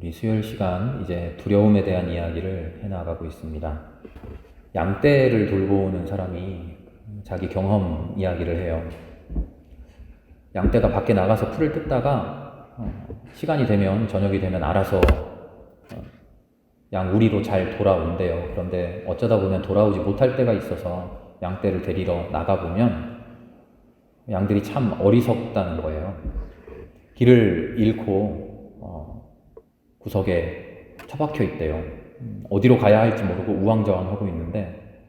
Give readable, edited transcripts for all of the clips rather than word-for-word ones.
우리 수요일 시간 이제 두려움에 대한 이야기를 해나가고 있습니다. 양떼를 돌보는 사람이 자기 경험 이야기를 해요. 양떼가 밖에 나가서 풀을 뜯다가 시간이 되면, 저녁이 되면 알아서 양 우리로 잘 돌아온대요. 그런데 어쩌다 보면 돌아오지 못할 때가 있어서 양떼를 데리러 나가보면 양들이 참 어리석다는 거예요. 길을 잃고 구석에 처박혀 있대요. 어디로 가야 할지 모르고 우왕좌왕하고 있는데,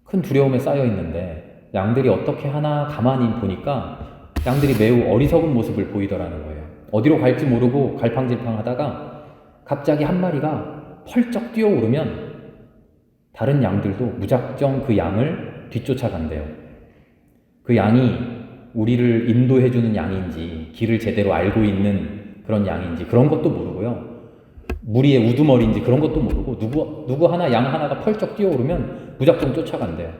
큰 두려움에 쌓여 있는데 양들이 어떻게 하나 가만히 보니까 양들이 매우 어리석은 모습을 보이더라는 거예요. 어디로 갈지 모르고 갈팡질팡 하다가 갑자기 한 마리가 펄쩍 뛰어오르면 다른 양들도 무작정 그 양을 뒤쫓아간대요. 그 양이 우리를 인도해주는 양인지, 길을 제대로 알고 있는 그런 양인지 그런 것도 모르고요. 무리의 우두머리인지 그런 것도 모르고 누구 하나, 양 하나가 펄쩍 뛰어오르면 무작정 쫓아간대요.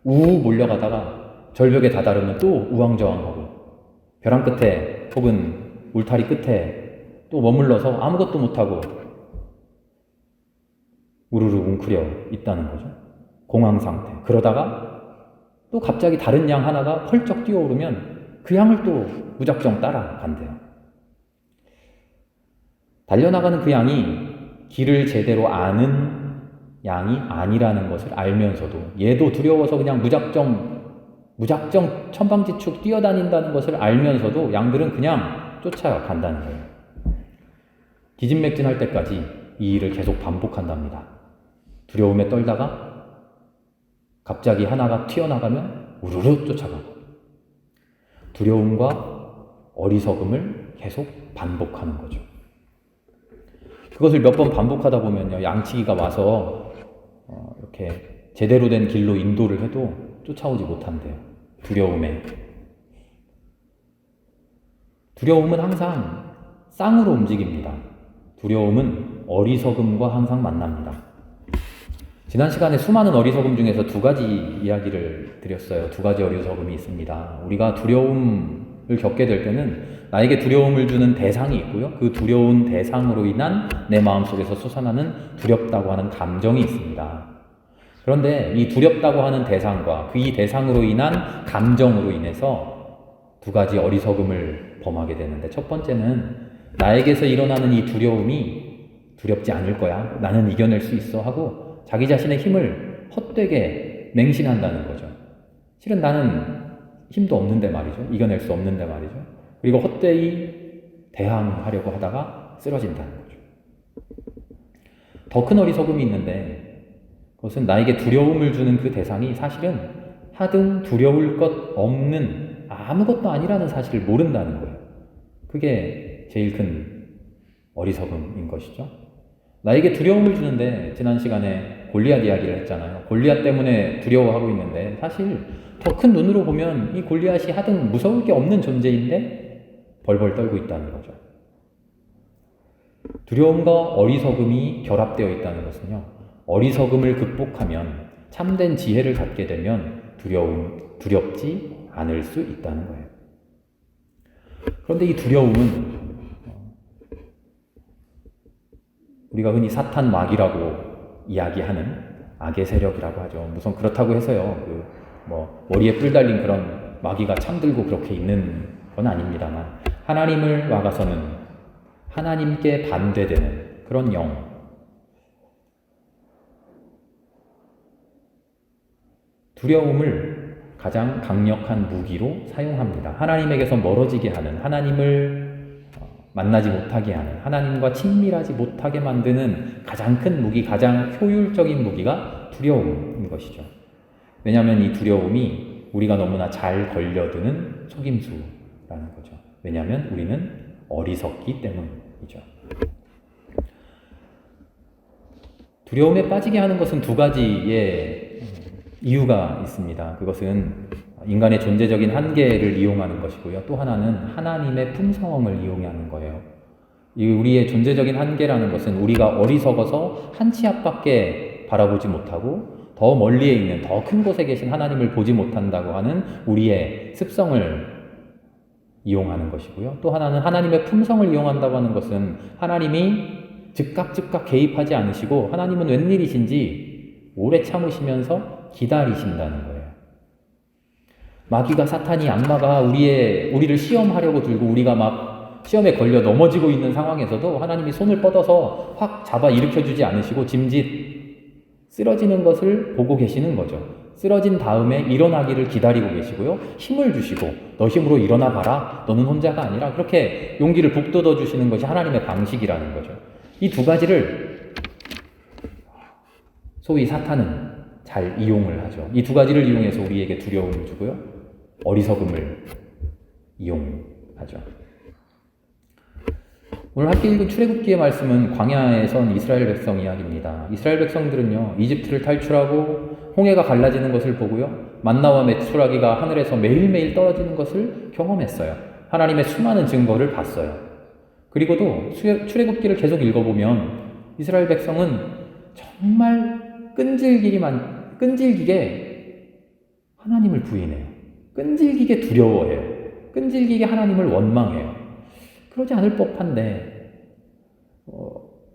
우우 몰려가다가 절벽에 다다르면 또 우왕좌왕하고 벼랑 끝에 혹은 울타리 끝에 또 머물러서 아무것도 못하고 우르르 웅크려 있다는 거죠. 공황 상태. 그러다가 또 갑자기 다른 양 하나가 펄쩍 뛰어오르면 그 양을 또 무작정 따라간대요. 달려나가는 그 양이 길을 제대로 아는 양이 아니라는 것을 알면서도, 얘도 두려워서 그냥 무작정 천방지축 뛰어다닌다는 것을 알면서도 양들은 그냥 쫓아간다는 거예요. 기진맥진할 때까지 이 일을 계속 반복한답니다. 두려움에 떨다가 갑자기 하나가 튀어나가면 우르르 쫓아가고, 두려움과 어리석음을 계속 반복하는 거죠. 그것을 몇 번 반복하다 보면요, 양치기가 와서 이렇게 제대로 된 길로 인도를 해도 쫓아오지 못한대요. 두려움은 항상 쌍으로 움직입니다. 두려움은 어리석음과 항상 만납니다. 지난 시간에 수많은 어리석음 중에서 두 가지 이야기를 드렸어요. 두 가지 어리석음이 있습니다. 우리가 두려움을 겪게 될 때는 나에게 두려움을 주는 대상이 있고요. 그 두려운 대상으로 인한 내 마음속에서 솟아나는 두렵다고 하는 감정이 있습니다. 그런데 이 두렵다고 하는 대상과 그 이 대상으로 인한 감정으로 인해서 두 가지 어리석음을 범하게 되는데, 첫 번째는 나에게서 일어나는 이 두려움이 두렵지 않을 거야, 나는 이겨낼 수 있어 하고 자기 자신의 힘을 헛되게 맹신한다는 거죠. 실은 나는 힘도 없는데 말이죠. 이겨낼 수 없는데 말이죠. 그리고 헛되이 대항하려고 하다가 쓰러진다는 거죠. 더 큰 어리석음이 있는데, 그것은 나에게 두려움을 주는 그 대상이 사실은 하등 두려울 것 없는 아무것도 아니라는 사실을 모른다는 거예요. 그게 제일 큰 어리석음인 것이죠. 나에게 두려움을 주는데, 지난 시간에 골리앗 이야기를 했잖아요. 골리앗 때문에 두려워하고 있는데, 사실 더 큰 눈으로 보면 이 골리앗이 하등 무서울 게 없는 존재인데 벌벌 떨고 있다는 거죠. 두려움과 어리석음이 결합되어 있다는 것은요, 어리석음을 극복하면, 참된 지혜를 갖게 되면 두렵지 않을 수 있다는 거예요. 그런데 이 두려움은 우리가 흔히 사탄 마귀라고 이야기하는 악의 세력이라고 하죠. 우선 그렇다고 해서요, 머리에 뿔 달린 그런 마귀가 창 들고 그렇게 있는 건 아닙니다만, 하나님을 막아서는 하나님께 반대되는 그런 영, 두려움을 가장 강력한 무기로 사용합니다. 하나님에게서 멀어지게 하는, 하나님을 만나지 못하게 하는, 하나님과 친밀하지 못하게 만드는 가장 큰 무기, 가장 효율적인 무기가 두려움인 것이죠. 왜냐하면 이 두려움이 우리가 너무나 잘 걸려드는 속임수라는 거죠. 왜냐하면 우리는 어리석기 때문이죠. 두려움에 빠지게 하는 것은 두 가지의 이유가 있습니다. 그것은 인간의 존재적인 한계를 이용하는 것이고요. 또 하나는 하나님의 품성을 이용하는 거예요. 우리의 존재적인 한계라는 것은 우리가 어리석어서 한 치 앞밖에 바라보지 못하고 더 멀리에 있는, 더 큰 곳에 계신 하나님을 보지 못한다고 하는 우리의 습성을 이용하는 것이고요. 또 하나는 하나님의 품성을 이용한다고 하는 것은 하나님이 즉각 개입하지 않으시고 하나님은 웬일이신지 오래 참으시면서 기다리신다는 거예요. 마귀가, 사탄이, 악마가 우리를 시험하려고 들고 우리가 막 시험에 걸려 넘어지고 있는 상황에서도 하나님이 손을 뻗어서 확 잡아 일으켜주지 않으시고 짐짓 쓰러지는 것을 보고 계시는 거죠. 쓰러진 다음에 일어나기를 기다리고 계시고요. 힘을 주시고 너 힘으로 일어나 봐라. 너는 혼자가 아니라 그렇게 용기를 북돋워 주시는 것이 하나님의 방식이라는 거죠. 이 두 가지를 소위 사탄은 잘 이용을 하죠. 이 두 가지를 이용해서 우리에게 두려움을 주고요. 어리석음을 이용하죠. 오늘 함께 읽은 출애굽기의 말씀은 광야에선 이스라엘 백성 이야기입니다. 이스라엘 백성들은요, 이집트를 탈출하고 홍해가 갈라지는 것을 보고요, 만나와 메추라기가 하늘에서 매일매일 떨어지는 것을 경험했어요. 하나님의 수많은 증거를 봤어요. 그리고도 출애굽기를 계속 읽어보면 이스라엘 백성은 정말 끈질기게 하나님을 부인해요. 끈질기게 두려워해요. 끈질기게 하나님을 원망해요. 그러지 않을 법한데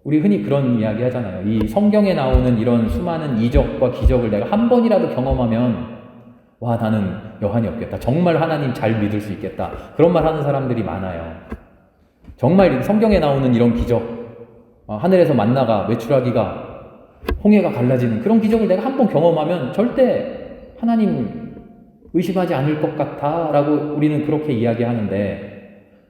우리 흔히 그런 이야기 하잖아요. 이 성경에 나오는 이런 수많은 이적과 기적을 내가 한 번이라도 경험하면 와, 나는 여한이 없겠다. 정말 하나님 잘 믿을 수 있겠다. 그런 말 하는 사람들이 많아요. 정말 성경에 나오는 이런 기적, 하늘에서 만나가, 메추라기가, 홍해가 갈라지는 그런 기적을 내가 한 번 경험하면 절대 하나님 의심하지 않을 것 같아 라고 우리는 그렇게 이야기하는데,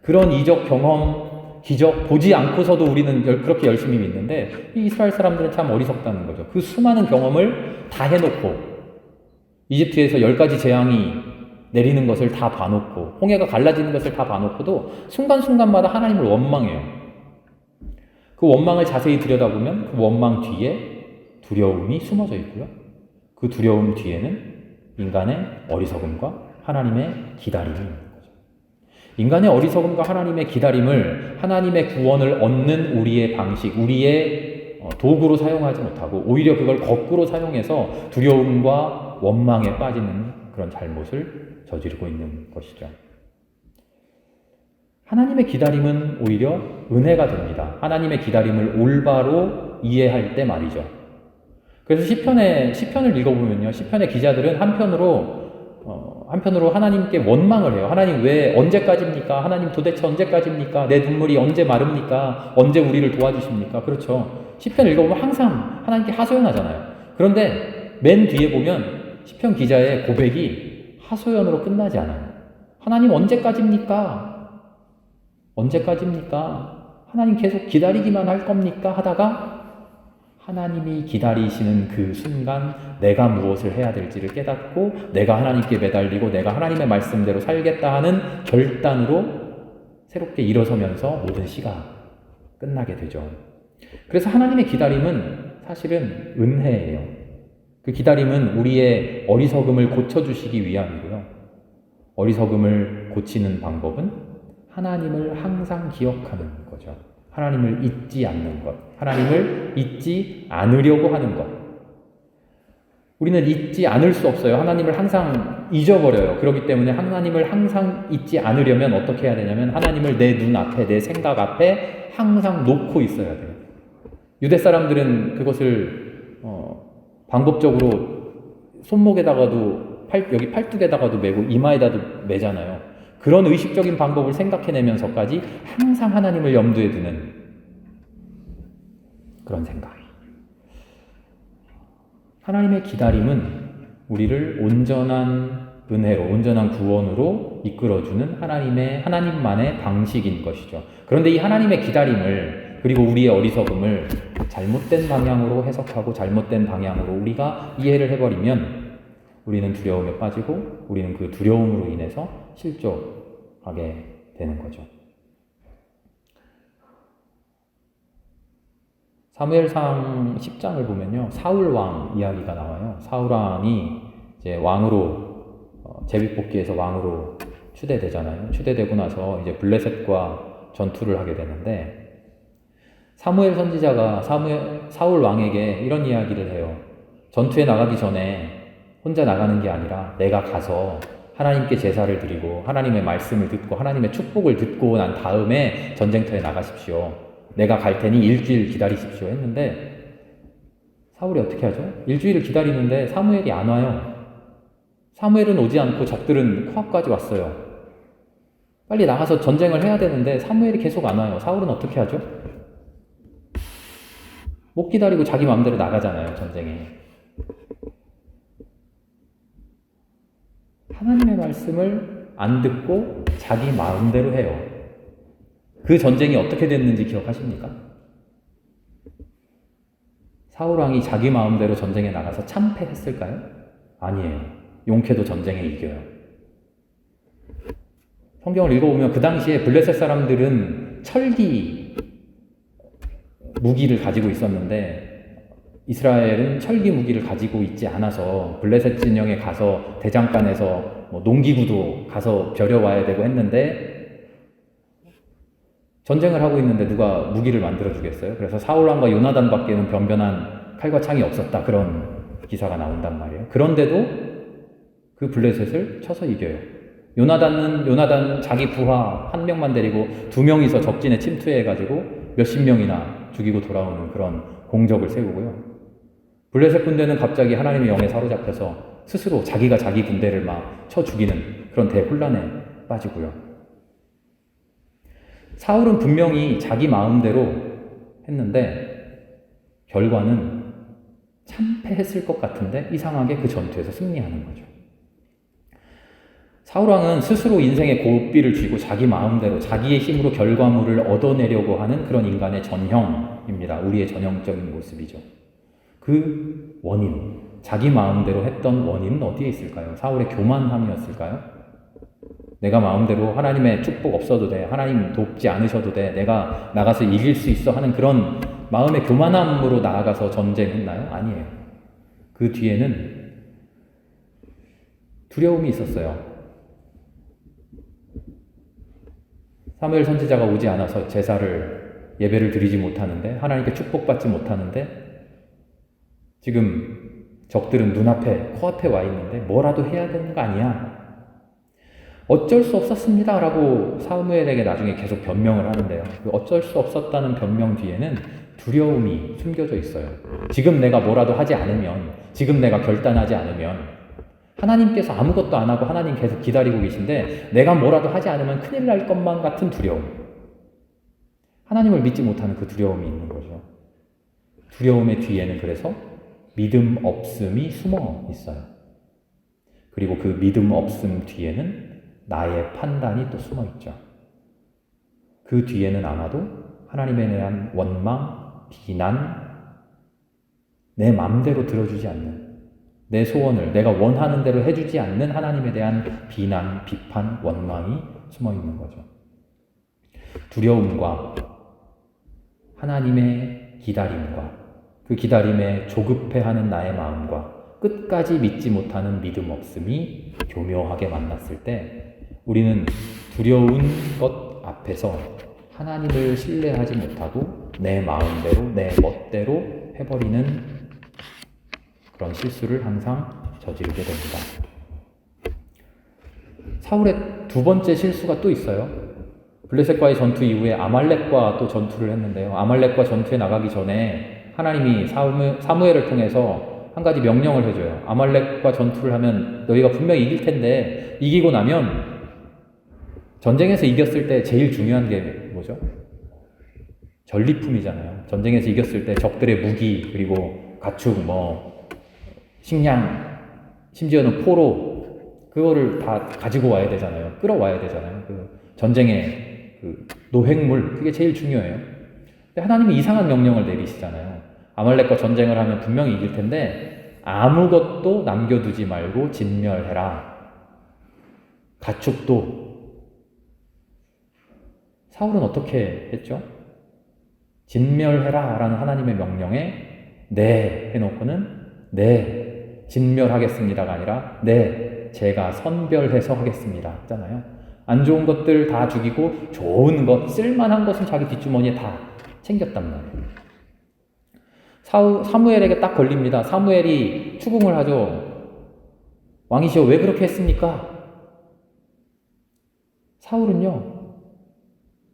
그런 이적, 경험, 기적 보지 않고서도 우리는 그렇게 열심히 믿는데, 이 이스라엘 사람들은 참 어리석다는 거죠. 그 수많은 경험을 다 해놓고 이집트에서 10가지 재앙이 내리는 것을 다 봐놓고 홍해가 갈라지는 것을 다 봐놓고도 순간순간마다 하나님을 원망해요. 그 원망을 자세히 들여다보면 그 원망 뒤에 두려움이 숨어져 있고요. 그 두려움 뒤에는 인간의 어리석음과 하나님의 기다림이 있는 거죠. 인간의 어리석음과 하나님의 기다림을 하나님의 구원을 얻는 우리의 방식, 우리의 도구로 사용하지 못하고 오히려 그걸 거꾸로 사용해서 두려움과 원망에 빠지는 그런 잘못을 저지르고 있는 것이죠. 하나님의 기다림은 오히려 은혜가 됩니다. 하나님의 기다림을 올바로 이해할 때 말이죠. 그래서 시편을 읽어보면요, 시편의 기자들은 한편으로 하나님께 원망을 해요. 하나님 왜 언제까지입니까? 하나님 도대체 언제까지입니까? 내 눈물이 언제 마릅니까? 언제 우리를 도와주십니까? 그렇죠. 시편 읽어보면 항상 하나님께 하소연하잖아요. 그런데 맨 뒤에 보면 시편 기자의 고백이 하소연으로 끝나지 않아요. 하나님 언제까지입니까? 언제까지입니까? 하나님 계속 기다리기만 할 겁니까? 하다가 하나님이 기다리시는 그 순간 내가 무엇을 해야 될지를 깨닫고 내가 하나님께 매달리고 내가 하나님의 말씀대로 살겠다 하는 결단으로 새롭게 일어서면서 모든 시가 끝나게 되죠. 그래서 하나님의 기다림은 사실은 은혜예요. 그 기다림은 우리의 어리석음을 고쳐주시기 위함이고요. 어리석음을 고치는 방법은 하나님을 항상 기억하는 거죠. 하나님을 잊지 않는 것. 하나님을 잊지 않으려고 하는 것. 우리는 잊지 않을 수 없어요. 하나님을 항상 잊어버려요. 그렇기 때문에 하나님을 항상 잊지 않으려면 어떻게 해야 되냐면 하나님을 내 눈 앞에, 내 생각 앞에 항상 놓고 있어야 돼요. 유대 사람들은 그것을 방법적으로 손목에다가도 여기 팔뚝에다가도 매고 이마에다도 매잖아요. 그런 의식적인 방법을 생각해내면서까지 항상 하나님을 염두에 두는 그런 생각. 하나님의 기다림은 우리를 온전한 은혜로, 온전한 구원으로 이끌어주는 하나님만의 방식인 것이죠. 그런데 이 하나님의 기다림을, 그리고 우리의 어리석음을 잘못된 방향으로 해석하고 잘못된 방향으로 우리가 이해를 해버리면 우리는 두려움에 빠지고 우리는 그 두려움으로 인해서 실족하게 되는 거죠. 사무엘상 10장을 보면요, 사울왕 이야기가 나와요. 사울왕이 이제 왕으로 제비뽑기에서 왕으로 추대되잖아요. 추대되고 나서 이제 블레셋과 전투를 하게 되는데 사무엘 선지자가 사울 왕에게 이런 이야기를 해요. 전투에 나가기 전에 혼자 나가는 게 아니라 내가 가서 하나님께 제사를 드리고 하나님의 말씀을 듣고 하나님의 축복을 듣고 난 다음에 전쟁터에 나가십시오. 내가 갈 테니 일주일 기다리십시오 했는데 사울이 어떻게 하죠? 일주일을 기다리는데 사무엘이 안 와요. 사무엘은 오지 않고 적들은 코앞까지 왔어요. 빨리 나가서 전쟁을 해야 되는데 사무엘이 계속 안 와요. 사울은 어떻게 하죠? 못 기다리고 자기 마음대로 나가잖아요, 전쟁에. 하나님의 말씀을 안 듣고 자기 마음대로 해요. 그 전쟁이 어떻게 됐는지 기억하십니까? 사울왕이 자기 마음대로 전쟁에 나가서 참패했을까요? 아니에요. 용케도 전쟁에 이겨요. 성경을 읽어보면 그 당시에 블레셋 사람들은 철기 무기를 가지고 있었는데 이스라엘은 철기 무기를 가지고 있지 않아서 블레셋 진영에 가서 대장간에서 농기구도 가서 벼려와야 되고 했는데 전쟁을 하고 있는데 누가 무기를 만들어 주겠어요? 그래서 사울왕과 요나단밖에는 변변한 칼과 창이 없었다. 그런 기사가 나온단 말이에요. 그런데도 그 블레셋을 쳐서 이겨요. 요나단 자기 부하 한 명만 데리고 2명이서 적진에 침투해가지고 몇십 명이나 죽이고 돌아오는 그런 공적을 세우고요. 블레셋 군대는 갑자기 하나님의 영에 사로잡혀서 스스로 자기가 자기 군대를 막 쳐 죽이는 그런 대혼란에 빠지고요. 사울은 분명히 자기 마음대로 했는데 결과는 참패했을 것 같은데 이상하게 그 전투에서 승리하는 거죠. 사울왕은 스스로 인생의 고삐를 쥐고 자기 마음대로 자기의 힘으로 결과물을 얻어내려고 하는 그런 인간의 전형입니다. 우리의 전형적인 모습이죠. 그 원인, 자기 마음대로 했던 원인은 어디에 있을까요? 사울의 교만함이었을까요? 내가 마음대로 하나님의 축복 없어도 돼, 하나님 돕지 않으셔도 돼, 내가 나가서 이길 수 있어 하는 그런 마음의 교만함으로 나아가서 전쟁했나요? 아니에요. 그 뒤에는 두려움이 있었어요. 사무엘 선지자가 오지 않아서 제사를 예배를 드리지 못하는데 하나님께 축복받지 못하는데 지금 적들은 눈앞에 코앞에 와 있는데 뭐라도 해야 되는 거 아니야? 어쩔 수 없었습니다 라고 사무엘에게 나중에 계속 변명을 하는데요. 그 어쩔 수 없었다는 변명 뒤에는 두려움이 숨겨져 있어요. 지금 내가 뭐라도 하지 않으면, 지금 내가 결단하지 않으면 하나님께서 아무것도 안 하고 하나님 계속 기다리고 계신데 내가 뭐라도 하지 않으면 큰일 날 것만 같은 두려움. 하나님을 믿지 못하는 그 두려움이 있는 거죠. 두려움의 뒤에는 그래서 믿음 없음이 숨어 있어요. 그리고 그 믿음 없음 뒤에는 나의 판단이 또 숨어 있죠. 그 뒤에는 아마도 하나님에 대한 원망, 비난, 내 마음대로 들어주지 않는, 내 소원을 내가 원하는 대로 해주지 않는 하나님에 대한 비난, 비판, 원망이 숨어 있는 거죠. 두려움과 하나님의 기다림과 그 기다림에 조급해하는 나의 마음과 끝까지 믿지 못하는 믿음 없음이 교묘하게 만났을 때 우리는 두려운 것 앞에서 하나님을 신뢰하지 못하고 내 마음대로 내 멋대로 해버리는 그런 실수를 항상 저지르게 됩니다. 사울의 두 번째 실수가 또 있어요. 블레셋과의 전투 이후에 아말렉과 또 전투를 했는데요. 아말렉과 전투에 나가기 전에 하나님이 사무엘을 통해서 한 가지 명령을 해줘요. 아말렉과 전투를 하면 너희가 분명히 이길 텐데 이기고 나면 전쟁에서 이겼을 때 제일 중요한 게 뭐죠? 전리품이잖아요. 전쟁에서 이겼을 때 적들의 무기 그리고 가축 식량 심지어는 포로 그거를 다 가지고 와야 되잖아요. 끌어와야 되잖아요. 그 전쟁의 그 노획물 그게 제일 중요해요. 근데 하나님이 이상한 명령을 내리시잖아요. 아말렉과 전쟁을 하면 분명히 이길 텐데 아무것도 남겨두지 말고 진멸해라. 가축도. 사울은 어떻게 했죠? 진멸해라 라는 하나님의 명령에 네 해놓고는 네 진멸하겠습니다가 아니라 네 제가 선별해서 하겠습니다 했잖아요. 안 좋은 것들 다 죽이고 좋은 것, 쓸만한 것은 자기 뒷주머니에 다 챙겼단 말이에요. 사무엘에게 딱 걸립니다. 사무엘이 추궁을 하죠. 왕이시여 왜 그렇게 했습니까? 사울은요,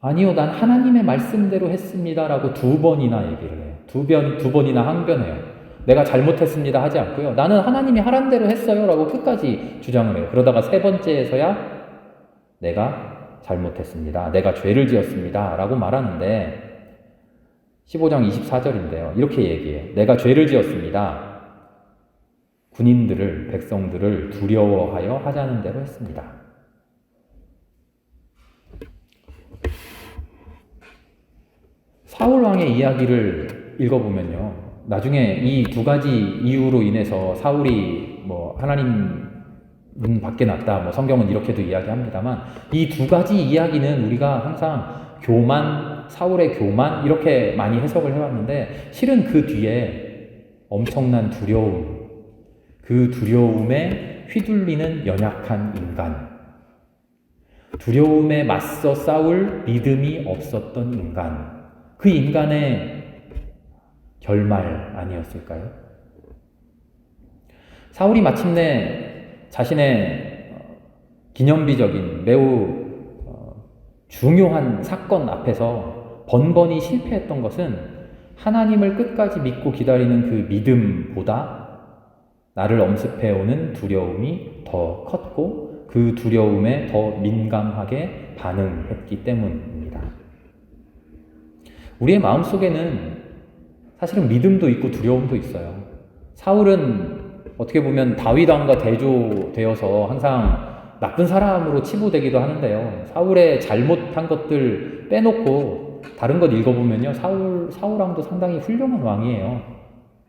아니요, 난 하나님의 말씀대로 했습니다 라고 2번이나 얘기를 해요. 두 번이나 항변해요. 내가 잘못했습니다 하지 않고요. 나는 하나님이 하란 대로 했어요 라고 끝까지 주장을 해요. 그러다가 3번째에서야 내가 잘못했습니다. 내가 죄를 지었습니다 라고 말하는데 15장 24절인데요. 이렇게 얘기해요. 내가 죄를 지었습니다. 군인들을, 백성들을 두려워하여 하자는 대로 했습니다. 사울 왕의 이야기를 읽어보면요. 나중에 이 2가지 이유로 인해서 사울이 하나님 문 밖에 났다. 성경은 이렇게도 이야기합니다만 이 2가지 이야기는 우리가 항상 교만, 사울의 교만 이렇게 많이 해석을 해왔는데 실은 그 뒤에 엄청난 두려움, 그 두려움에 휘둘리는 연약한 인간, 두려움에 맞서 싸울 믿음이 없었던 인간, 그 인간의 결말 아니었을까요? 사울이 마침내 자신의 기념비적인 매우 중요한 사건 앞에서 번번이 실패했던 것은 하나님을 끝까지 믿고 기다리는 그 믿음보다 나를 엄습해오는 두려움이 더 컸고 그 두려움에 더 민감하게 반응했기 때문입니다. 우리의 마음속에는 사실은 믿음도 있고 두려움도 있어요. 사울은 어떻게 보면 다윗 왕과 대조되어서 항상 나쁜 사람으로 치부되기도 하는데요. 사울의 잘못한 것들 빼놓고 다른 것 읽어보면요. 사울 왕도 상당히 훌륭한 왕이에요.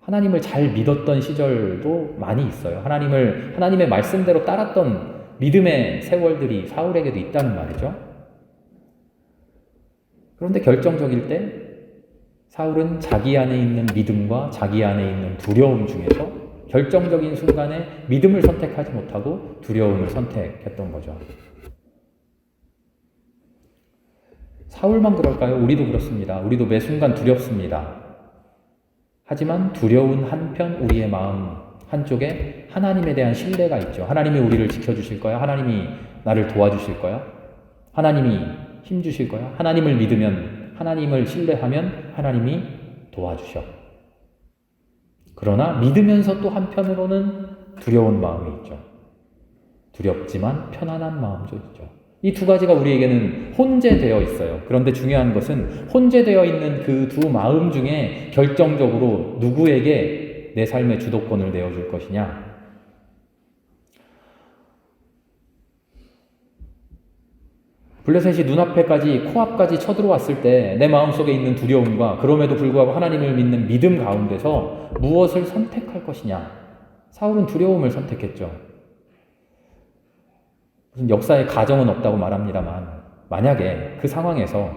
하나님을 잘 믿었던 시절도 많이 있어요. 하나님의 말씀대로 따랐던 믿음의 세월들이 사울에게도 있다는 말이죠. 그런데 결정적일 때 사울은 자기 안에 있는 믿음과 자기 안에 있는 두려움 중에서 결정적인 순간에 믿음을 선택하지 못하고 두려움을 선택했던 거죠. 사울만 그럴까요? 우리도 그렇습니다. 우리도 매 순간 두렵습니다. 하지만 두려운 한편 우리의 마음 한쪽에 하나님에 대한 신뢰가 있죠. 하나님이 우리를 지켜주실 거야. 하나님이 나를 도와주실 거야. 하나님이 힘주실 거야. 하나님을 믿으면, 하나님을 신뢰하면 하나님이 도와주셔. 그러나 믿으면서 또 한편으로는 두려운 마음이 있죠. 두렵지만 편안한 마음도 있죠. 이 2가지가 우리에게는 혼재되어 있어요. 그런데 중요한 것은 혼재되어 있는 그 2 마음 중에 결정적으로 누구에게 내 삶의 주도권을 내어줄 것이냐. 블레셋이 눈앞에까지, 코앞까지 쳐들어왔을 때 내 마음속에 있는 두려움과 그럼에도 불구하고 하나님을 믿는 믿음 가운데서 무엇을 선택할 것이냐. 사울은 두려움을 선택했죠. 무슨 역사에 가정은 없다고 말합니다만 만약에 그 상황에서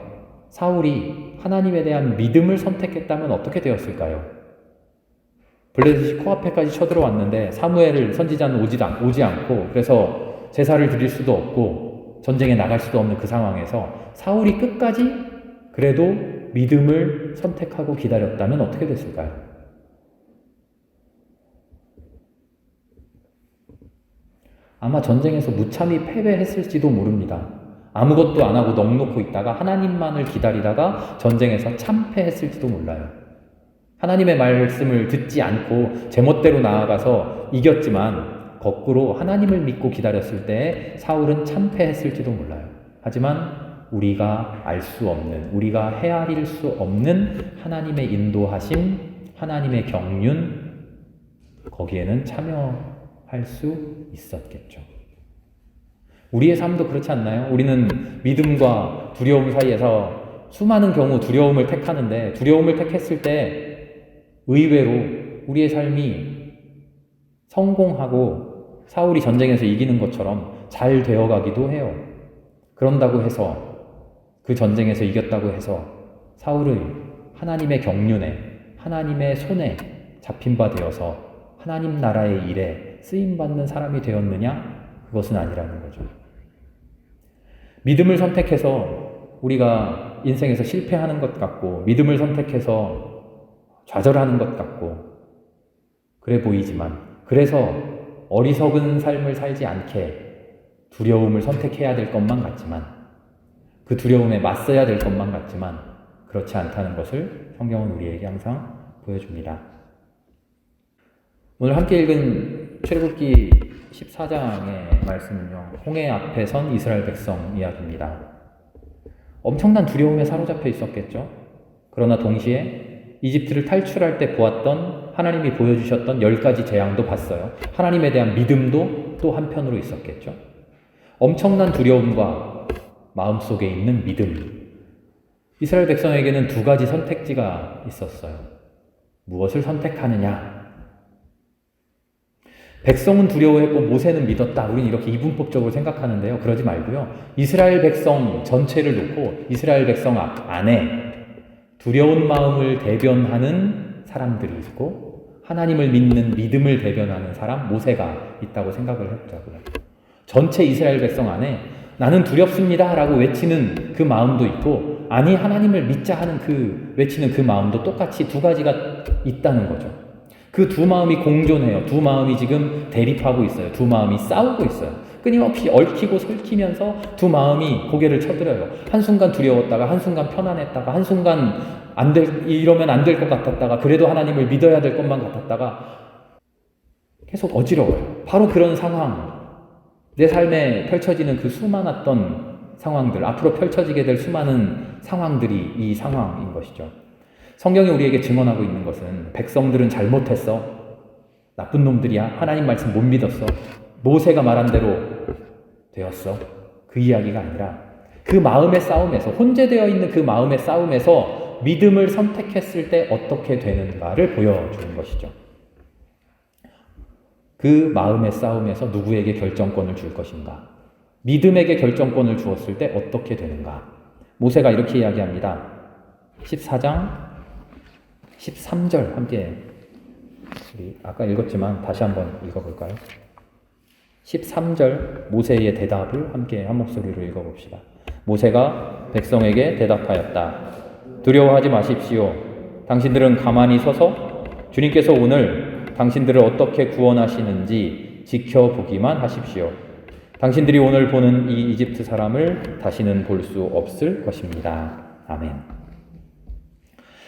사울이 하나님에 대한 믿음을 선택했다면 어떻게 되었을까요? 블레셋이 코앞에까지 쳐들어왔는데 사무엘 선지자는 오지 않고 그래서 제사를 드릴 수도 없고 전쟁에 나갈 수도 없는 그 상황에서 사울이 끝까지 그래도 믿음을 선택하고 기다렸다면 어떻게 됐을까요? 아마 전쟁에서 무참히 패배했을지도 모릅니다. 아무것도 안 하고 넋놓고 있다가 하나님만을 기다리다가 전쟁에서 참패했을지도 몰라요. 하나님의 말씀을 듣지 않고 제멋대로 나아가서 이겼지만 거꾸로 하나님을 믿고 기다렸을 때 사울은 참패했을지도 몰라요. 하지만 우리가 알 수 없는, 우리가 헤아릴 수 없는 하나님의 인도하심, 하나님의 경륜, 거기에는 참여할 수 있었겠죠. 우리의 삶도 그렇지 않나요? 우리는 믿음과 두려움 사이에서 수많은 경우 두려움을 택하는데 두려움을 택했을 때 의외로 우리의 삶이 성공하고 사울이 전쟁에서 이기는 것처럼 잘 되어가기도 해요. 그런다고 해서 그 전쟁에서 이겼다고 해서 사울의 하나님의 경륜에 하나님의 손에 잡힌 바 되어서 하나님 나라의 일에 쓰임받는 사람이 되었느냐? 그것은 아니라는 거죠. 믿음을 선택해서 우리가 인생에서 실패하는 것 같고 믿음을 선택해서 좌절하는 것 같고 그래 보이지만 그래서 어리석은 삶을 살지 않게 두려움을 선택해야 될 것만 같지만 그 두려움에 맞서야 될 것만 같지만 그렇지 않다는 것을 성경은 우리에게 항상 보여줍니다. 오늘 함께 읽은 출애굽기 14장의 말씀은요, 홍해 앞에 선 이스라엘 백성 이야기입니다. 엄청난 두려움에 사로잡혀 있었겠죠. 그러나 동시에 이집트를 탈출할 때 보았던 하나님이 보여주셨던 10가지 재앙도 봤어요. 하나님에 대한 믿음도 또 한편으로 있었겠죠. 엄청난 두려움과 마음속에 있는 믿음. 이스라엘 백성에게는 2가지 선택지가 있었어요. 무엇을 선택하느냐? 백성은 두려워했고 모세는 믿었다. 우리는 이렇게 이분법적으로 생각하는데요. 그러지 말고요. 이스라엘 백성 전체를 놓고 이스라엘 백성 안에 두려운 마음을 대변하는 사람들이 있고 하나님을 믿는 믿음을 대변하는 사람 모세가 있다고 생각을 해보자고요. 전체 이스라엘 백성 안에 나는 두렵습니다 라고 외치는 그 마음도 있고 아니 하나님을 믿자 하는 그 외치는 그 마음도 똑같이 2가지가 있다는 거죠. 그 2 마음이 공존해요. 2 마음이 지금 대립하고 있어요. 2 마음이 싸우고 있어요. 끊임없이 얽히고 설키면서 2 마음이 고개를 쳐들어요. 한순간 두려웠다가 한순간 편안했다가 한순간 이러면 안 될 것 같았다가 그래도 하나님을 믿어야 될 것만 같았다가 계속 어지러워요. 바로 그런 상황, 내 삶에 펼쳐지는 그 수많았던 상황들, 앞으로 펼쳐지게 될 수많은 상황들이 이 상황인 것이죠. 성경이 우리에게 증언하고 있는 것은 백성들은 잘못했어. 나쁜 놈들이야. 하나님 말씀 못 믿었어. 모세가 말한 대로 되었어. 그 이야기가 아니라 그 마음의 싸움에서, 혼재되어 있는 그 마음의 싸움에서 믿음을 선택했을 때 어떻게 되는가를 보여주는 것이죠. 그 마음의 싸움에서 누구에게 결정권을 줄 것인가? 믿음에게 결정권을 주었을 때 어떻게 되는가? 모세가 이렇게 이야기합니다. 14장 13절 함께 우리 아까 읽었지만 다시 한번 읽어볼까요? 13절 모세의 대답을 함께 한 목소리로 읽어봅시다. 모세가 백성에게 대답하였다. 두려워하지 마십시오. 당신들은 가만히 서서 주님께서 오늘 당신들을 어떻게 구원하시는지 지켜보기만 하십시오. 당신들이 오늘 보는 이 이집트 사람을 다시는 볼 수 없을 것입니다. 아멘.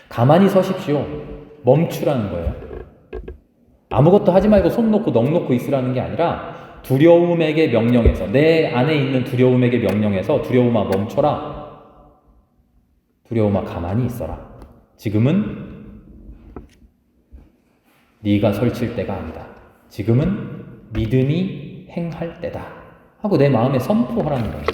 가만히 서십시오. 멈추라는 거예요. 아무것도 하지 말고 손 놓고 넋 놓고 있으라는 게 아니라 두려움에게 명령해서, 내 안에 있는 두려움에게 명령해서 두려움아 멈춰라. 두려움아 가만히 있어라. 지금은 네가 설칠 때가 아니다. 지금은 믿음이 행할 때다. 하고 내 마음에 선포하라는 거예요.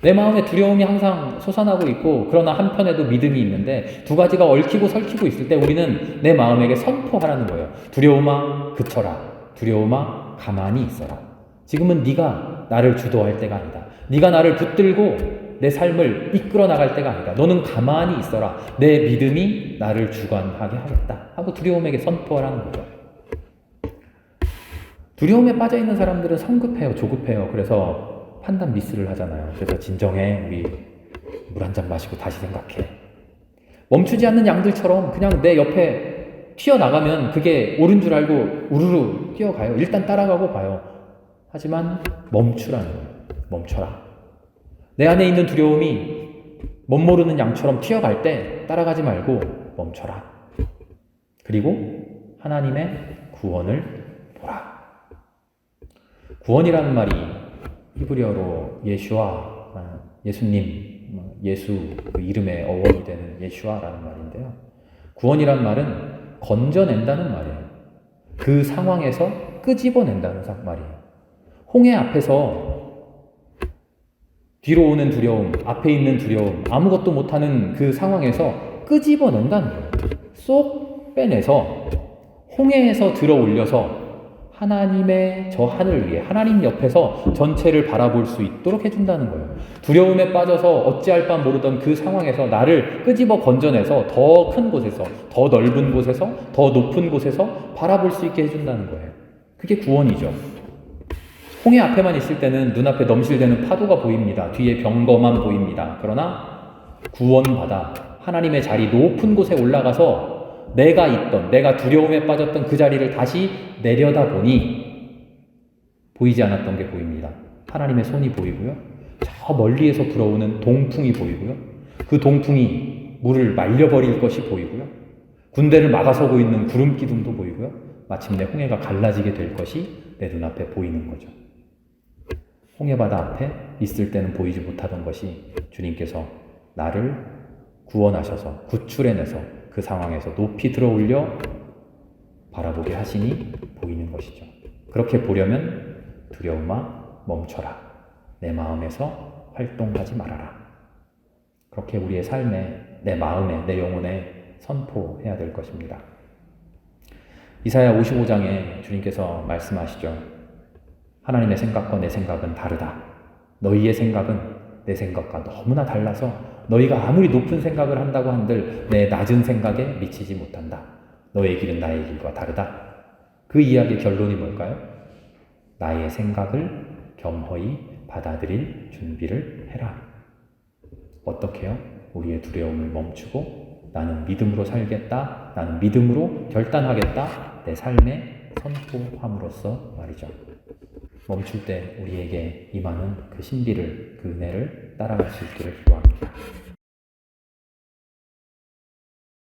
내 마음에 두려움이 항상 솟아나고 있고 그러나 한편에도 믿음이 있는데 2가지가 얽히고 설키고 있을 때 우리는 내 마음에게 선포하라는 거예요. 두려움아 그쳐라. 두려움아 가만히 있어라. 지금은 네가 나를 주도할 때가 아니다. 네가 나를 붙들고 내 삶을 이끌어 나갈 때가 아니다. 너는 가만히 있어라. 내 믿음이 나를 주관하게 하겠다. 하고 두려움에게 선포하라는 거죠. 두려움에 빠져있는 사람들은 성급해요. 조급해요. 그래서 판단 미스를 하잖아요. 그래서 진정해. 우리 물 한 잔 마시고 다시 생각해. 멈추지 않는 양들처럼 그냥 내 옆에 튀어나가면 그게 옳은 줄 알고 우르르 뛰어가요. 일단 따라가고 봐요. 하지만 멈추라는 거예요. 멈춰라. 내 안에 있는 두려움이 멋모르는 양처럼 튀어갈 때 따라가지 말고 멈춰라. 그리고 하나님의 구원을 보라. 구원이라는 말이 히브리어로 예슈아, 예수님, 예수 그 이름의 어원이 되는 예슈아라는 말인데요. 구원이라는 말은 건져낸다는 말이에요. 그 상황에서 끄집어낸다는 말이에요. 홍해 앞에서 뒤로 오는 두려움, 앞에 있는 두려움, 아무것도 못하는 그 상황에서 끄집어낸다는 거예요. 쏙 빼내서 홍해에서 들어 올려서 하나님의 저 하늘 위에, 하나님 옆에서 전체를 바라볼 수 있도록 해준다는 거예요. 두려움에 빠져서 어찌할 바 모르던 그 상황에서 나를 끄집어 건져내서 더 큰 곳에서, 더 넓은 곳에서, 더 높은 곳에서 바라볼 수 있게 해준다는 거예요. 그게 구원이죠. 홍해 앞에만 있을 때는 눈앞에 넘실대는 파도가 보입니다. 뒤에 병거만 보입니다. 그러나 구원받아 하나님의 자리 높은 곳에 올라가서 내가 두려움에 빠졌던 그 자리를 다시 내려다보니 보이지 않았던 게 보입니다. 하나님의 손이 보이고요. 저 멀리에서 불어오는 동풍이 보이고요. 그 동풍이 물을 말려버릴 것이 보이고요. 군대를 막아서고 있는 구름 기둥도 보이고요. 마침내 홍해가 갈라지게 될 것이 내 눈앞에 보이는 거죠. 홍해바다 앞에 있을 때는 보이지 못하던 것이 주님께서 나를 구원하셔서 구출해내서 그 상황에서 높이 들어올려 바라보게 하시니 보이는 것이죠. 그렇게 보려면 두려움아 멈춰라. 내 마음에서 활동하지 말아라. 그렇게 우리의 삶에, 내 마음에, 내 영혼에 선포해야 될 것입니다. 이사야 55장에 주님께서 말씀하시죠. 하나님의 생각과 내 생각은 다르다. 너희의 생각은 내 생각과 너무나 달라서 너희가 아무리 높은 생각을 한다고 한들 내 낮은 생각에 미치지 못한다. 너의 길은 나의 길과 다르다. 그 이야기의 결론이 뭘까요? 나의 생각을 겸허히 받아들일 준비를 해라. 어떻게요? 우리의 두려움을 멈추고 나는 믿음으로 살겠다. 나는 믿음으로 결단하겠다. 내 삶에 선포함으로써 말이죠. 멈출 때 우리에게 임하는 그 신비를, 그 은혜를 따라갈 수 있기를 기도합니다.